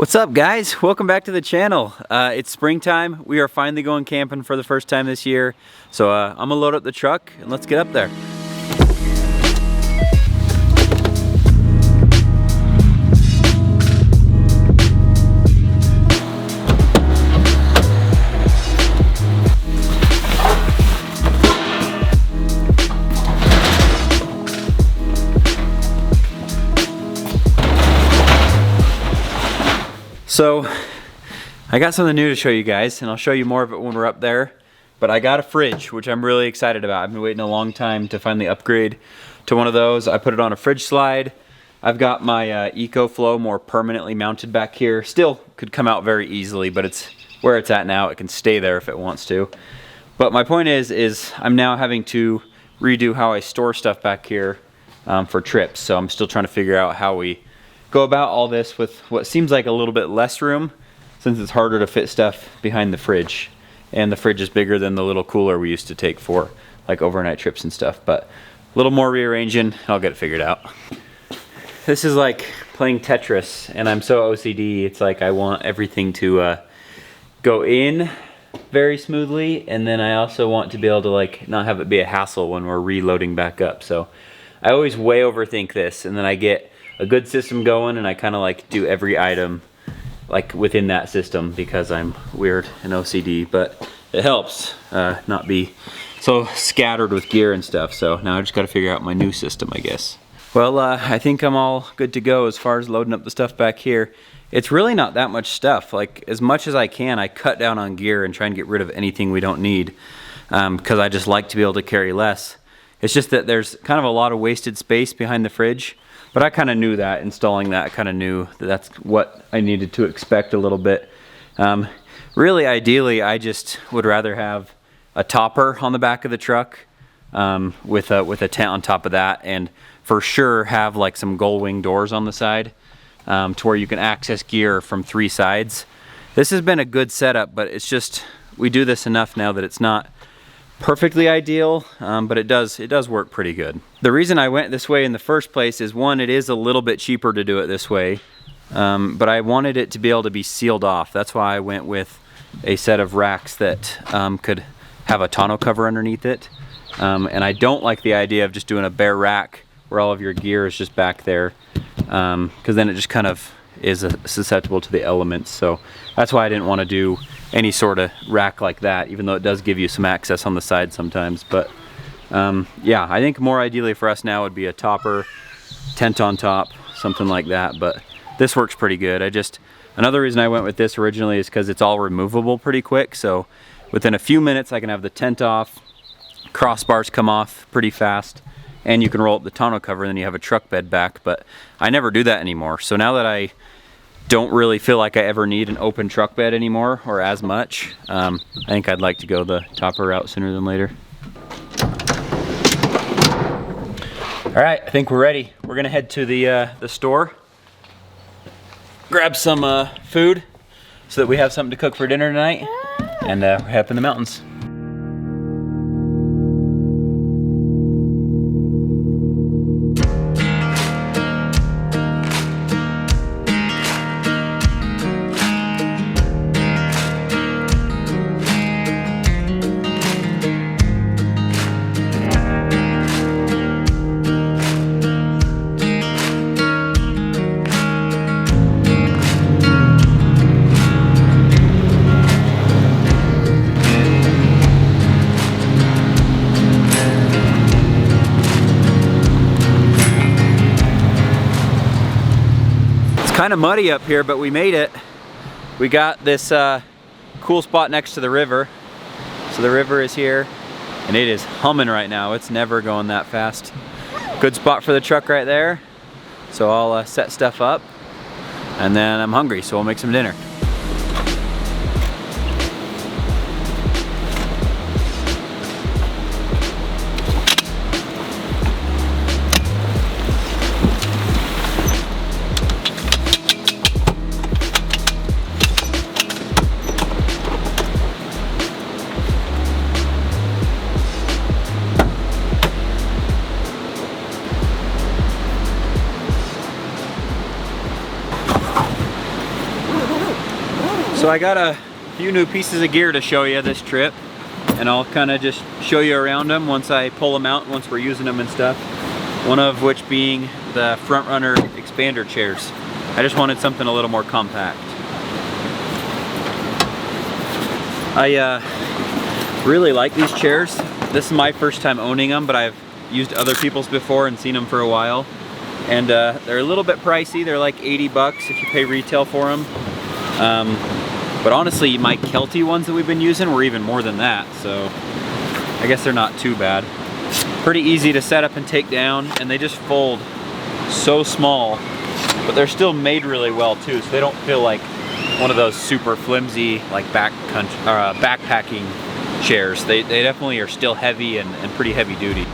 What's up, guys? Welcome back to the channel. It's springtime. We are finally going camping for the first time this year. So I'm gonna load up the truck and let's get up there. So I got something new to show you guys, and I'll show you more of it when we're up there. But I got a fridge, which I'm really excited about. I've been waiting a long time to finally upgrade to one of those. I put it on a fridge slide. I've got my EcoFlow more permanently mounted back here. Still could come out very easily, but it's where it's at now. It can stay there if it wants to. But my point is I'm now having to redo how I store stuff back here for trips. So I'm still trying to figure out how we go about all this with what seems like a little bit less room, since it's harder to fit stuff behind the fridge. And the fridge is bigger than the little cooler we used to take for like overnight trips and stuff. But a little more rearranging, I'll get it figured out. This is like playing Tetris, and I'm so OCD. It's like I want everything to go in very smoothly, and then I also want to be able to like not have it be a hassle when we're reloading back up. So I always way overthink this, and then I get a good system going, and I kind of like do every item like within that system because I'm weird and OCD, but it helps not be so scattered with gear and stuff. So now I just got to figure out my new system, I guess. Well, I think I'm all good to go as far as loading up the stuff back here. It's really not that much stuff. Like, as much as I can, I cut down on gear and try and get rid of anything we don't need because I just like to be able to carry less. It's just that there's kind of a lot of wasted space behind the fridge. But I kind of knew that, installing that, I kind of knew that that's what I needed to expect a little bit. Really, ideally, I just would rather have a topper on the back of the truck with a tent on top of that, and for sure have like some gull wing doors on the side to where you can access gear from three sides. This has been a good setup, but it's just, we do this enough now that it's not perfectly ideal, but it does work pretty good. The reason I went this way in the first place is, one, it is a little bit cheaper to do it this way, but I wanted it to be able to be sealed off. That's why I went with a set of racks that could have a tonneau cover underneath it, and I don't like the idea of just doing a bare rack where all of your gear is just back there, because then it just kind of is susceptible to the elements. So that's why I didn't want to do any sort of rack like that, even though it does give you some access on the side sometimes. But yeah, I think more ideally for us now would be a topper, tent on top, something like that. But this works pretty good. Another reason I went with this originally is because it's all removable pretty quick. So within a few minutes I can have the tent off, crossbars come off pretty fast, and you can roll up the tonneau cover, and then you have a truck bed back. But I never do that anymore. So now that I don't really feel like I ever need an open truck bed anymore, or as much, I think I'd like to go the topper route sooner than later. All right, I think we're ready. We're gonna head to the store, grab some food so that we have something to cook for dinner tonight, and we're heading up in the mountains. Kind of muddy up here, but we made it. We got this cool spot next to the river. So the river is here, and it is humming right now. It's never going that fast. Good spot for the truck right there. So I'll set stuff up, and then I'm hungry, so we'll make some dinner. So I got a few new pieces of gear to show you this trip, and I'll kind of just show you around them once I pull them out, once we're using them and stuff. One of which being the front runner expander chairs. I just wanted something a little more compact. I really like these chairs. This is my first time owning them, but I've used other people's before and seen them for a while. And they're a little bit pricey. They're like 80 bucks if you pay retail for them. But honestly, my Kelty ones that we've been using were even more than that, so I guess they're not too bad. Pretty easy to set up and take down, and they just fold so small, but they're still made really well too, so they don't feel like one of those super flimsy like backpacking chairs. They definitely are still heavy and pretty heavy duty.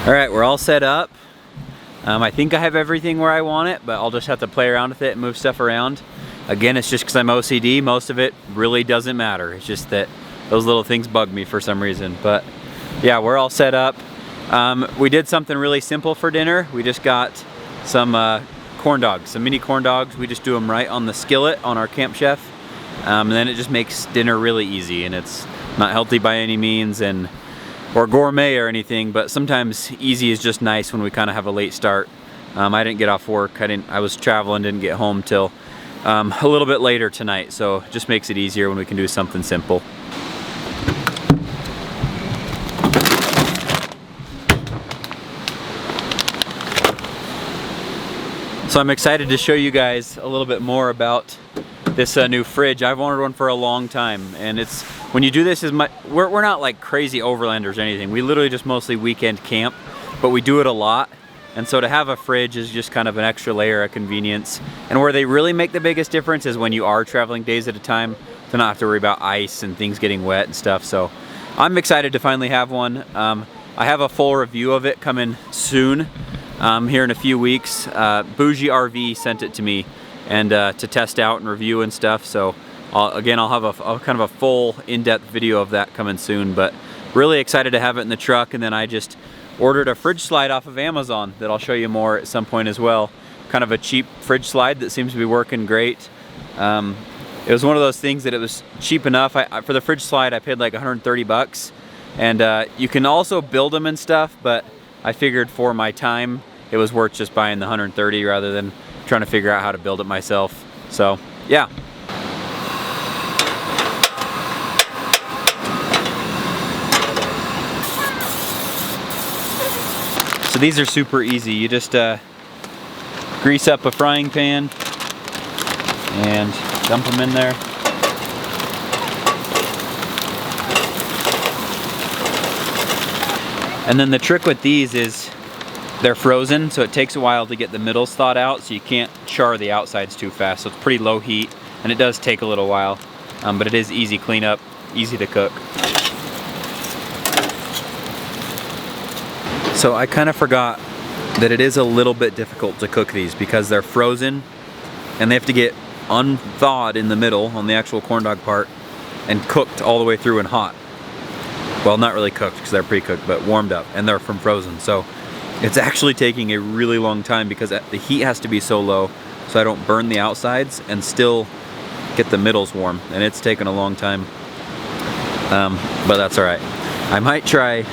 All right, we're all set up. I think I have everything where I want it, but I'll just have to play around with it and move stuff around. Again, it's just because I'm OCD. Most of it really doesn't matter. It's just that those little things bug me for some reason. But yeah, we're all set up. We did something really simple for dinner. We just got some corn dogs, some mini corn dogs. We just do them right on the skillet on our Camp Chef. And then it just makes dinner really easy, and it's not healthy by any means or gourmet or anything, but sometimes easy is just nice when we kind of have a late start. I didn't get off work. I was traveling, didn't get home till a little bit later tonight, so it just makes it easier when we can do something simple. So I'm excited to show you guys a little bit more about this new fridge. I've wanted one for a long time, and it's when you do this we're not like crazy overlanders or anything. We literally just mostly weekend camp, but we do it a lot, and so to have a fridge is just kind of an extra layer of convenience. And where they really make the biggest difference is when you are traveling days at a time, to not have to worry about ice and things getting wet and stuff. So I'm excited to finally have one. I have a full review of it coming soon, here in a few weeks. Bougie RV sent it to me and to test out and review and stuff. So I'll have a kind of a full in-depth video of that coming soon, but really excited to have it in the truck. And then I just ordered a fridge slide off of Amazon that I'll show you more at some point as well. Kind of a cheap fridge slide that seems to be working great. It was one of those things that it was cheap enough. For the fridge slide I paid like 130 bucks, and you can also build them and stuff, but I figured for my time it was worth just buying the 130 rather than trying to figure out how to build it myself. So yeah. So these are super easy. You just grease up a frying pan and dump them in there. And then the trick with these is they're frozen, so it takes a while to get the middles thawed out, so you can't char the outsides too fast. So it's pretty low heat, and it does take a little while, but it is easy cleanup, easy to cook. So I kind of forgot that it is a little bit difficult to cook these because they're frozen and they have to get unthawed in the middle on the actual corn dog part and cooked all the way through and hot. Well, not really cooked because they're pre-cooked, but warmed up, and they're from frozen. So it's actually taking a really long time because the heat has to be so low so I don't burn the outsides and still get the middles warm, and it's taken a long time. But that's all right. I might try.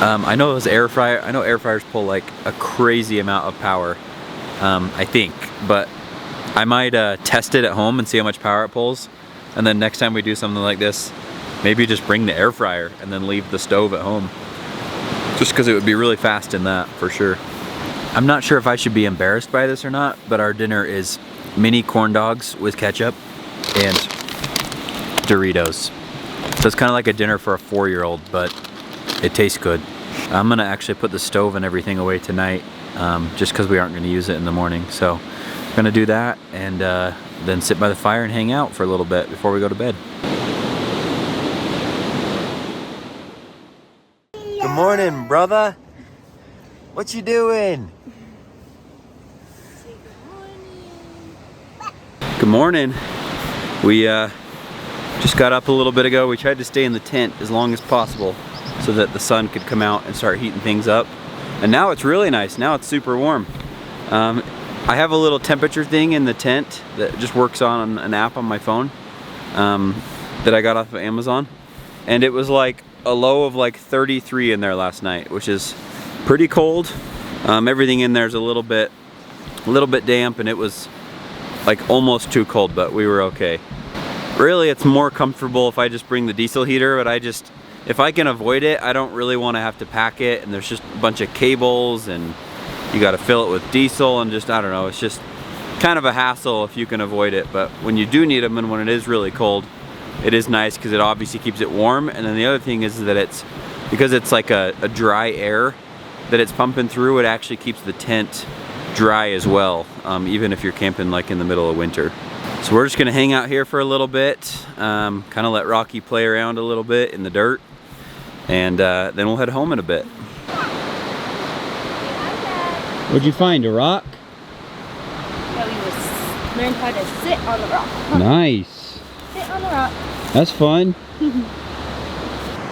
I know air fryers pull like a crazy amount of power, I think, but I might test it at home and see how much power it pulls, and then next time we do something like this, maybe just bring the air fryer and then leave the stove at home, just because it would be really fast in that for sure. I'm not sure if I should be embarrassed by this or not, but our dinner is mini corn dogs with ketchup and Doritos. So it's kind of like a dinner for a 4-year-old, but it tastes good. I'm gonna actually put the stove and everything away tonight, just because we aren't gonna use it in the morning. So I'm gonna do that, and then sit by the fire and hang out for a little bit before we go to bed. Good morning, brother. What you doing? Good morning. We just got up a little bit ago. We tried to stay in the tent as long as possible so that the sun could come out and start heating things up. And now it's really nice. Now it's super warm. I have a little temperature thing in the tent that just works on an app on my phone that I got off of Amazon. And it was like a low of like 33 in there last night, which is pretty cold. Everything in there is a little bit damp, and it was like almost too cold, but we were okay. Really, it's more comfortable if I just bring the diesel heater, but if I can avoid it, I don't really want to have to pack it, and there's just a bunch of cables, and you got to fill it with diesel, and just, I don't know, it's just kind of a hassle if you can avoid it. But when you do need them, and when it is really cold, it is nice because it obviously keeps it warm. And then the other thing is that because it's like a dry air that it's pumping through, it actually keeps the tent dry as well, even if you're camping like in the middle of winter. So we're just gonna hang out here for a little bit, kind of let Rocky play around a little bit in the dirt, and then we'll head home in a bit. What'd you find, a rock? No, you just learned how to sit on the rock. Nice. Sit on the rock. That's fun.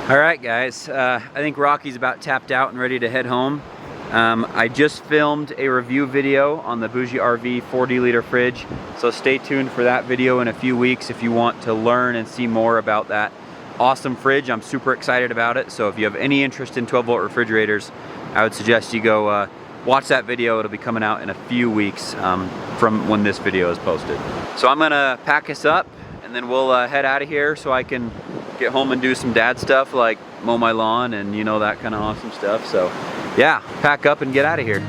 All right, guys, I think Rocky's about tapped out and ready to head home. I just filmed a review video on the Bougie RV 40-liter fridge, so stay tuned for that video in a few weeks if you want to learn and see more about that awesome fridge. I'm super excited about it, so if you have any interest in 12-volt refrigerators, I would suggest you go watch that video. It'll be coming out in a few weeks from when this video is posted. So I'm gonna pack us up, and then we'll head out of here so I can get home and do some dad stuff like mow my lawn and, you know, that kind of awesome stuff. So yeah, pack up and get out of here.